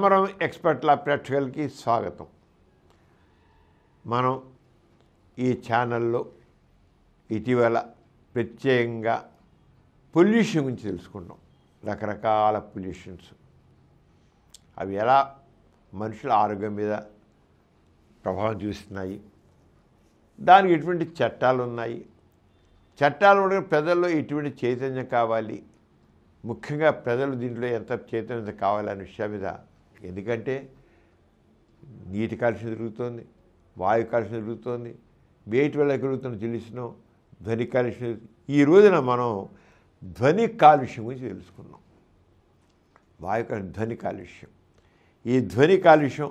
సమరం ఎక్స్పర్ట్ల ప్రేక్షకులకి స్వాగతం. మనం ఈ ఛానల్లో ఇటీవల ప్రత్యేకంగా పొల్యూషన్ గురించి తెలుసుకుంటాం. రకరకాల పొల్యూషన్స్ అవి ఎలా మనుషుల ఆరోగ్యం మీద ప్రభావం చూస్తున్నాయి, దానికి ఎటువంటి చట్టాలు ఉన్నాయి, చట్టాలు కూడా ప్రజల్లో ఎటువంటి చైతన్యం కావాలి, ముఖ్యంగా ప్రజలు దీంట్లో ఎంత చైతన్యత కావాలనే విషయం మీద. ఎందుకంటే నీటి కాలుష్యం జరుగుతోంది, వాయు కాలుష్యం జరుగుతోంది, వేటి వల్ల జరుగుతున్న తెలుసును, ధ్వని కాలుష్యం. ఈ రోజున మనం ధ్వని కాలుష్యం గురించి తెలుసుకున్నాం. వాయు కాలుష్యం, ధ్వని కాలుష్యం. ఈ ధ్వని కాలుష్యం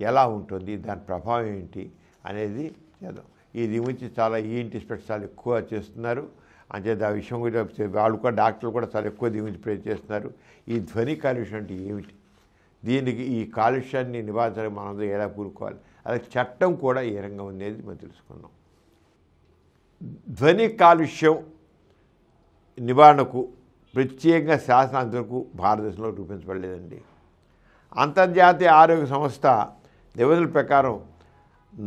ఎలా ఉంటుంది, దాని ప్రభావం ఏంటి అనేది చేద్దాం. ఇది గురించి చాలా ఈఎన్టీ స్పెక్ట్స్ చాలా ఎక్కువ చేస్తున్నారు. అంచేది ఆ విషయం గురించి వాళ్ళు కూడా డాక్టర్లు కూడా చాలా ఎక్కువ దీని గురించి ప్రే చేస్తున్నారు. ఈ ధ్వని కాలుష్యం అంటే ఏమిటి, దీనికి ఈ కాలుష్యాన్ని నివారించడానికి మనం ఎలా కూరుకోవాలి, అలాగే చట్టం కూడా ఏ రంగం ఉండేది మనం తెలుసుకున్నాం. ధ్వని కాలుష్యం నివారణకు ప్రత్యేకంగా శాసనాంతరకు భారతదేశంలో రూపించబడలేదండి. అంతర్జాతీయ ఆరోగ్య సంస్థ నిబంధనల ప్రకారం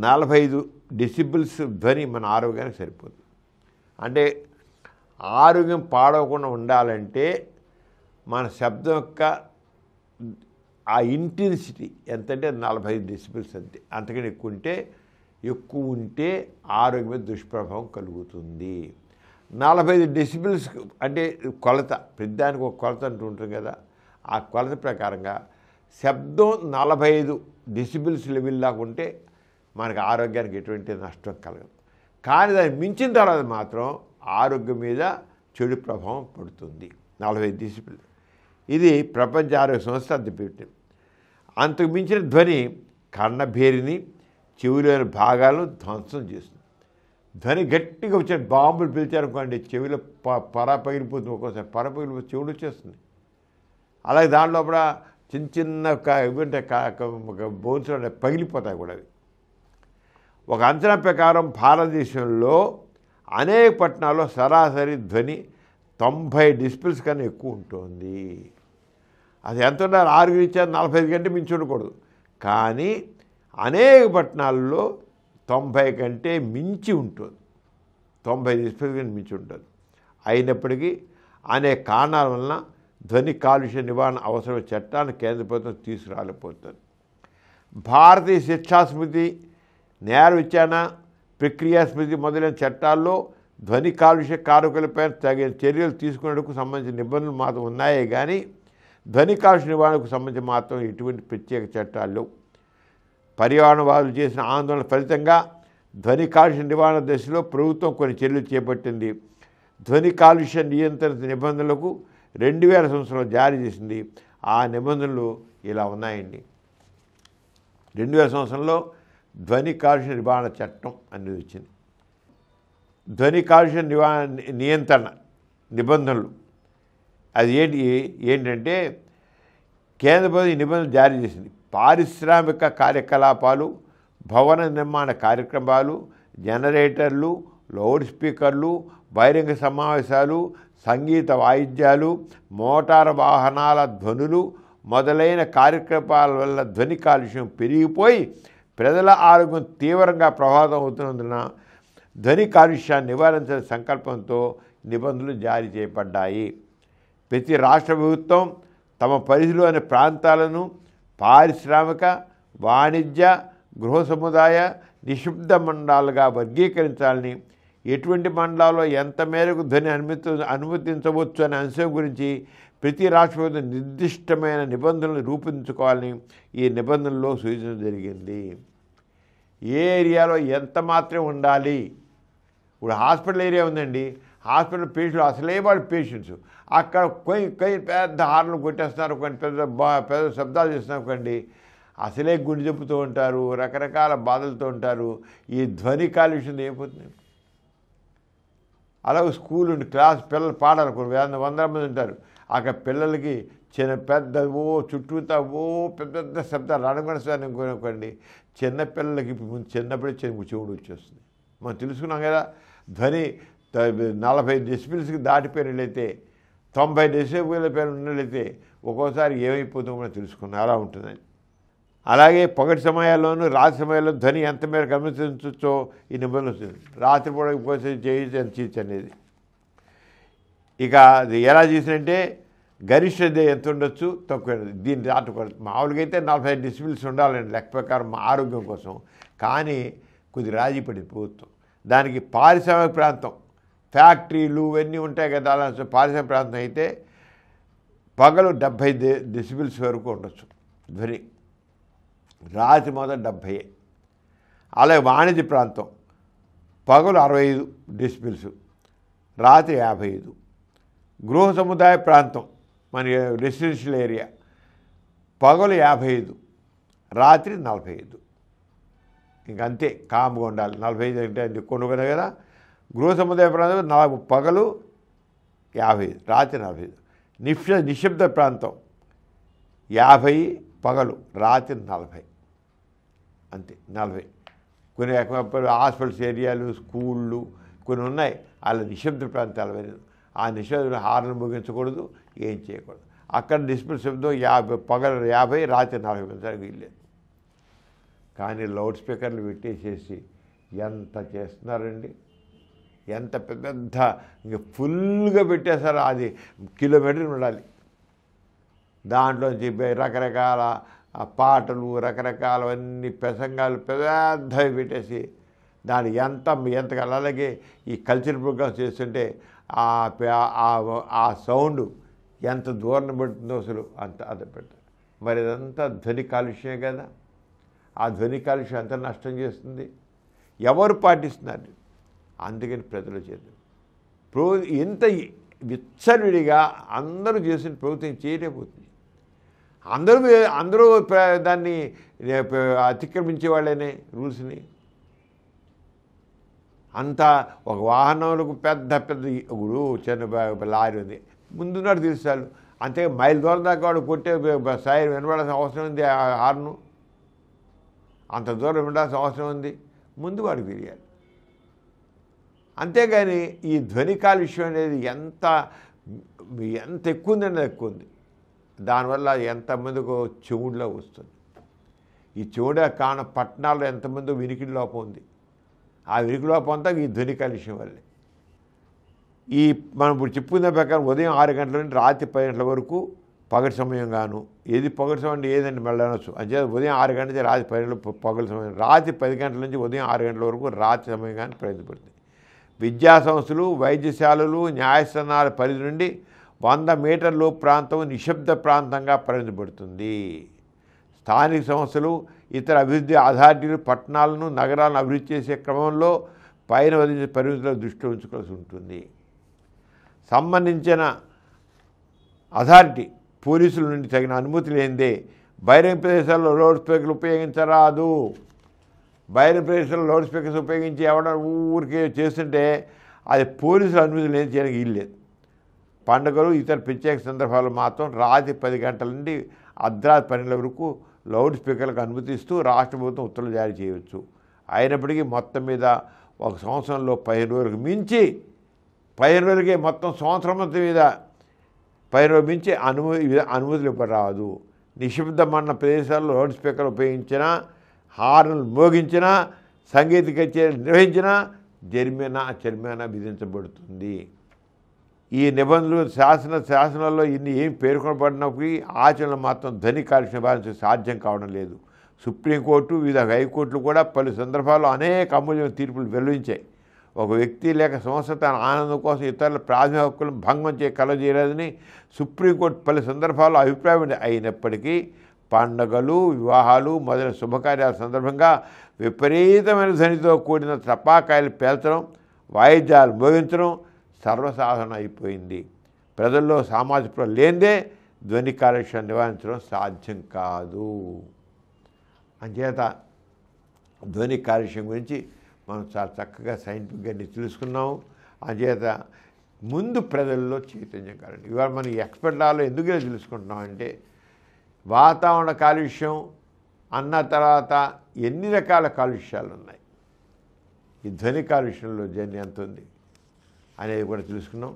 45 డెసిబిల్స్ ధ్వని మన ఆరోగ్యానికి సరిపోతుంది. అంటే ఆరోగ్యం పాడవకుండా ఉండాలంటే మన శబ్దం యొక్క ఆ ఇంటెన్సిటీ ఎంతంటే 45 డెసిబిల్స్ అంతే. అంతకని ఎక్కువ ఉంటే ఆరోగ్యం మీద దుష్ప్రభావం కలుగుతుంది. 45 డెసిబిల్స్ అంటే కొలత, పెద్దానికి ఒక కొలత అంటూ ఉంటుంది కదా, ఆ కొలత ప్రకారంగా శబ్దం 45 డెసిబిల్స్ లెవెల్ దాకా ఉంటే మనకు ఆరోగ్యానికి ఎటువంటి నష్టం కలగదు. కానీ దాన్ని మించిన తర్వాత మాత్రం ఆరోగ్యం మీద చెడు ప్రభావం పడుతుంది. 45 డెసిబిల్ ఇది ప్రపంచ ఆరోగ్య సంస్థ అద్దెపెట్టింది. అంతకు మించిన ధ్వని కర్ణభేరిని, చెవిలోని భాగాలను ధ్వంసం చేస్తుంది. ధ్వని గట్టిగా వచ్చిన బాంబులు పిలిచారనుకోండి, చెవిలో పర పగిలిపోతుంది, ఒక్కోసారి పర పగిలిపోతుంది, చెవుడు వచ్చేస్తుంది. అలాగే దాంట్లో కూడా చిన్న చిన్న ఇవంటే బోన్స్ పగిలిపోతాయి కూడా అవి. ఒక అంచనా ప్రకారం భారతదేశంలో అనేక పట్టణాల్లో సరాసరి ధ్వని 90 డెసిబిల్స్ కన్నా ఎక్కువ ఉంటుంది. అది ఎంత ఉన్నారు, 6 రీత్యా 45 కంటే మించి ఉండకూడదు. కానీ అనేక పట్టణాల్లో 90 కంటే మించి ఉంటుంది, 90 డెసిబిల్స్ కంటే మించి ఉంటుంది. అయినప్పటికీ అనేక కారణాల వలన ధ్వని కాలుష్య నివారణ అవసరమైన చట్టాన్ని కేంద్ర ప్రభుత్వం తీసుకురాలేకపోతుంది. భారతీయ శిక్షా స్మృతి, నేర విచారణ ప్రక్రియా స్మృతి మొదలైన చట్టాల్లో ధ్వని కాలుష్య కారకులపై తగిన చర్యలు తీసుకునేందుకు సంబంధించిన నిబంధనలు మాత్రం ఉన్నాయే కానీ ధ్వని కాలుష్య నివారణకు సంబంధించి మాత్రం ఎటువంటి ప్రత్యేక చట్టాలు లేవు. పర్యావరణవాదులు చేసిన ఆందోళన ఫలితంగా ధ్వని కాలుష్య నివారణ దశలో ప్రభుత్వం కొన్ని చర్యలు చేపట్టింది. ధ్వని కాలుష్య నియంత్రణ నిబంధనలకు 2000 సంవత్సరంలో జారీ చేసింది. ఆ నిబంధనలు ఇలా ఉన్నాయండి. 2000 సంవత్సరంలో ధ్వని కాలుష్య నివారణ చట్టం అనేది వచ్చింది. ధ్వని కాలుష్య నియంత్రణ నిబంధనలు అది ఏంటంటే కేంద్ర ప్రభుత్వం ఈ నిబంధనలు జారీ చేసింది. పారిశ్రామిక కార్యకలాపాలు, భవన నిర్మాణ కార్యక్రమాలు, జనరేటర్లు, లౌడ్ స్పీకర్లు, బహిరంగ సమావేశాలు, సంగీత వాయిద్యాలు, మోటారు వాహనాల ధ్వనులు మొదలైన కార్యకలాపాల వల్ల ధ్వని కాలుష్యం పెరిగిపోయి ప్రజల ఆరోగ్యం తీవ్రంగా ప్రభావితం అవుతున్నందున ధ్వని కాలుష్యాన్ని నివారించే సంకల్పంతో నిబంధనలు జారీ చేయబడ్డాయి. ప్రతి రాష్ట్ర ప్రభుత్వం తమ పరిధిలోని ప్రాంతాలను పారిశ్రామిక, వాణిజ్య, గృహ సముదాయ, నిశ్శబ్ద మండలాలుగా వర్గీకరించాలని, ఎటువంటి మండలాల్లో ఎంత మేరకు ధ్వని అనుమతించవచ్చు అనే అంశం గురించి ప్రతి రాష్ట్ర ప్రభుత్వం నిర్దిష్టమైన నిబంధనలు రూపొందించుకోవాలని ఈ నిబంధనల్లో సూచించడం జరిగింది. ఏ ఏరియాలో ఎంత మాత్రం ఉండాలి. ఇప్పుడు హాస్పిటల్ ఏరియా ఉందండి, హాస్పిటల్ పేషెంట్లు అసలే వాళ్ళు పేషెంట్స్ అక్కడ కొన్ని పెద్ద హార్న్లు కొట్టేస్తున్నారు, కొన్ని పెద్ద శబ్దాలు చేస్తున్నారు అనుకోండి, అసలే గుండె జబ్బుతూ ఉంటారు, రకరకాల బాధలతో ఉంటారు. ఈ ధ్వని కాలుష్యం ఏమైపోతుంది. అలాగే స్కూల్ ఉండి క్లాస్ పిల్లలు పాడాలనుకోండి, 100 మంది ఉంటారు, అక్కడ పిల్లలకి పెద్ద చుట్టూతా పెద్ద శబ్దాలు అడగొనిస్తాను అనుకోండి, చిన్నపిల్లలకి ముందు చిన్నప్పుడే చెవుడు వచ్చేస్తుంది. మనం తెలుసుకున్నాం కదా, ధ్వని 45 డెసిబిల్స్కి దాటిపోయినట్లయితే 90 డెసిబెల్ పైన ఉన్నట్లయితే ఒక్కోసారి ఏమైపోతుందో మనం తెలుసుకున్నాం, అలా ఉంటుందని. అలాగే పగటి సమయాల్లోనూ రాత్రి సమయాల్లో ధ్వని ఎంత మేర గమనించవచ్చో ఈ నిబంధన వస్తుంది. రాత్రిపూట పోతే చేయొచ్చు ఎంత చేయొచ్చు అనేది. ఇక అది ఎలా చేసినంటే గరిష్ట ఎంత ఉండొచ్చు, తక్కువ దీన్ని దాటకూడదు. మామూలుగా అయితే 45 డెసిబెల్స్ ఉండాలండి లెక్క ప్రకారం ఆరోగ్యం కోసం. కానీ కొద్ది రాజీ పడింది ప్రభుత్వం. దానికి పారిశ్రామిక ప్రాంతం, ఫ్యాక్టరీలు ఇవన్నీ ఉంటాయి కదా, అలా పారిశ్రామిక ప్రాంతం అయితే పగలు 70 డెసిబెల్స్ వరకు ఉండొచ్చు ధ్వని, రాత్రి మొదలు 70. అలాగే వాణిజ్య ప్రాంతం పగలు 65 డెసిబెల్స్, రాత్రి 55. గృహ సముదాయ ప్రాంతం మన రెసిడెన్షియల్ ఏరియా పగలు 55, రాత్రి 45. ఇంకంతే కామ్గా ఉండాలి. 45 అంటే అది కొనుగోలు కదా. గృహ సముదాయ ప్రాంతం పగలు 50, రాత్రి 45. నిశ్శబ్ద ప్రాంతం 50 పగలు, రాత్రి 40. అంతే 40. కొన్ని హాస్పిటల్స్ ఏరియాలు, స్కూళ్ళు కొన్ని ఉన్నాయి, అలా నిశ్శబ్ద ప్రాంతాలు. ఆ నిశ్శబ్ద హార్న్ ముగించకూడదు, ఏం చేయకూడదు. అక్కడ డిస్ప్లే శబ్దం 50 పగలు 50, రాత్రి 40 నిమిషాలు వీల్లేదు. కానీ లౌడ్ స్పీకర్లు పెట్టేసేసి ఎంత చేస్తున్నారండి, ఎంత పెద్ద ఇంక ఫుల్గా పెట్టేశారు. అది కిలోమీటర్లు ఉండాలి. దాంట్లోంచి రకరకాల పాటలు, రకరకాలవన్నీ ప్రసంగాలు పెద్దవి పెట్టేసి దాని ఎంత అలాగే ఈ కల్చర్ ప్రోగ్రామ్స్ చేస్తుంటే ఆ సౌండ్ ఎంత దూరం పెడుతుందో అసలు అంత అది పెడతారు. మరి అదంతా ధ్వని కాలుష్యమే కదా. ఆ ధ్వని కాలుష్యం ఎంత నష్టం చేస్తుంది, ఎవరు పాటిస్తున్నారు? అందుకని ప్రజల చేత ఎంత విచ్చలవిడిగా అందరూ చేసిన ప్రభుత్వం చేయలేకపోతుంది. అందరూ దాన్ని అతిక్రమించే వాళ్ళనే రూల్స్ని. అంతా ఒక వాహనంలో పెద్ద ఇప్పుడు చిన్న లారీ ఉంది, ముందున్నాడు తెలుసాలు, అంతే మైల్ దూరం దాకా వాడు కొట్టే సైర్ వినబడాల్సిన అవసరం ఉంది. ఆ హార్ను అంత దూరం వినడాల్సిన అవసరం ఉంది, ముందు వాడికి తెలియాలి. అంతేగాని ఈ ధ్వని కాలుష్యం అనేది ఎంత ఎక్కువ ఉందంటే ఎక్కువ ఉంది. దానివల్ల ఎంతమందికో చెవుడులో వస్తుంది. ఈ చెవుడ పట్టణాల్లో ఎంతమంది వినికిడి లోపం ఉంది. ఆ వినికిడి లోపం అంతా ఈ ధ్వని కాలుష్యం వల్లే. మనం ఇప్పుడు చెప్పుకున్న ప్రకారం ఉదయం 6 గంటల నుండి రాత్రి 10 గంటల వరకు పగటి సమయం గాను. ఏది పగటి సమయం అంటే ఏదండి వెళ్ళనొచ్చు. అంతే ఉదయం 6 గంటల నుంచి రాత్రి 10 గంటల పగటి సమయం, రాత్రి 10 గంటల నుంచి ఉదయం 6 గంటల వరకు రాత్రి సమయం కానీ ప్రయత్నపడుతుంది. విద్యా సంస్థలు, వైద్యశాలలు, న్యాయస్థానాల పరిధి నుండి 100 మీటర్ల ప్రాంతం నిశ్శబ్ద ప్రాంతంగా పరిగణించబడుతుంది. స్థానిక సంస్థలు, ఇతర అభివృద్ధి అథారిటీలు పట్టణాలను, నగరాలను అభివృద్ధి చేసే క్రమంలో పైన వదిలించే పరిమితుల దృష్టిలో ఉంచుకోవాల్సి ఉంటుంది. సంబంధించిన అథారిటీ పోలీసుల నుండి తగిన అనుమతి లేనిదే బహిరంగ ప్రదేశాల్లో లౌడ్ స్పీకర్లు ఉపయోగించరాదు. బహిరంగ ప్రదేశాల్లో లౌడ్ స్పీకర్స్ ఉపయోగించి ఎవడ ఊరికే చేస్తుంటే అది పోలీసుల అనుమతి లేని చేయడానికి వీల్లేదు. పండుగలు, ఇతర ప్రత్యేక సందర్భాలు మాత్రం రాత్రి 10 గంటల నుండి అర్ధరాత్రి 12 వరకు లౌడ్ స్పీకర్లకు అనుమతిస్తూ రాష్ట్ర ప్రభుత్వం ఉత్తర్వులు జారీ చేయవచ్చు. అయినప్పటికీ మొత్తం మీద ఒక సంవత్సరంలో 15 రోజులకు మించి 15 రోజులకే మొత్తం సంవత్సరం మొత్తం మీద 15 రోజులు మించి అనుమతులు ఇవ్వరాదు. నిశ్శబ్దమన్న ప్రదేశాల్లో లౌడ్ స్పీకర్లు ఉపయోగించినా, హార్న్లు మోగించినా, సంగీత కచేరీలు నిర్వహించినా జరిమానా విధించబడుతుంది. ఈ నిబంధనలు శాసనాల్లో ఇన్ని ఏం పేర్కొనబడినప్పటికీ ఆచరణలో మాత్రం ధ్వని కాలుష్యం నివారించడం సాధ్యం కావడం లేదు. సుప్రీంకోర్టు, వివిధ హైకోర్టులు కూడా పలు సందర్భాల్లో అనేక అమూల్యమైన తీర్పులు వెలువరించాయి. ఒక వ్యక్తి లేక సంస్థ తన ఆనందం కోసం ఇతరుల ప్రాథమిక హక్కులను భంగం కలగజేయలేదని సుప్రీంకోర్టు పలు సందర్భాల్లో అభిప్రాయం అయినప్పటికీ పండుగలు, వివాహాలు మొదలైన శుభకార్యాల సందర్భంగా విపరీతమైన ధ్వనితో కూడిన టపాకాయలు పేల్చడం, వాయిద్యాలు మోగించడం సర్వసాధారణ అయిపోయింది. ప్రజల్లో సామాజిక లేనిదే ధ్వని కాలుష్యాన్ని నివారించడం సాధ్యం కాదు. అంచేత ధ్వని కాలుష్యం గురించి మనం చాలా చక్కగా సైంటిఫిక్గా తెలుసుకున్నాము. అంచేత ముందు ప్రజల్లో చైతన్యం కాలండి. ఇవాళ మనం ఎక్స్పర్ట్లాలో ఎందుకు తెలుసుకుంటున్నామంటే వాతావరణ కాలుష్యం అన్న తర్వాత ఎన్ని రకాల కాలుష్యాలు ఉన్నాయి, ఈ ధ్వని కాలుష్యంలో జర్నీ ఎంత ఉంది అనేది కూడా తెలుసుకున్నాం.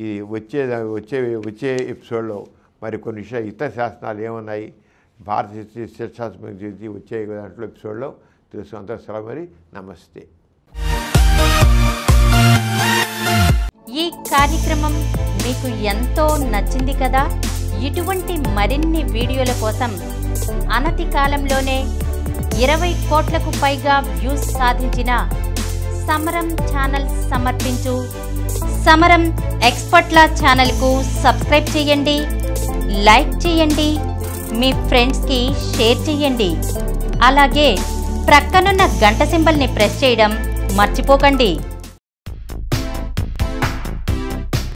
ఇది వచ్చే ఎపిసోడ్లో మరి కొన్ని విషయాలు ఇతర శాసనాలు ఏమున్నాయి, భారతీయ శిక్షాత్మక గురించి వచ్చే దాంట్లో ఎపిసోడ్లో తెలుసుకుంతా. సెలవు మరి, నమస్తే. ఈ కార్యక్రమం మీకు ఎంతో నచ్చింది కదా. ఇటువంటి మరిన్ని వీడియోల కోసం అనతి కాలంలోనే 20 కోట్లకు పైగా వ్యూస్ సాధించిన సమరం ఛానల్ సమర్పించు సమరం ఎక్స్పర్ట్ల ఛానల్కు సబ్స్క్రైబ్ చేయండి, లైక్ చేయండి, మీ ఫ్రెండ్స్కి షేర్ చేయండి. అలాగే ప్రక్కనున్న గంట సింబల్ని ప్రెస్ చేయడం మర్చిపోకండి.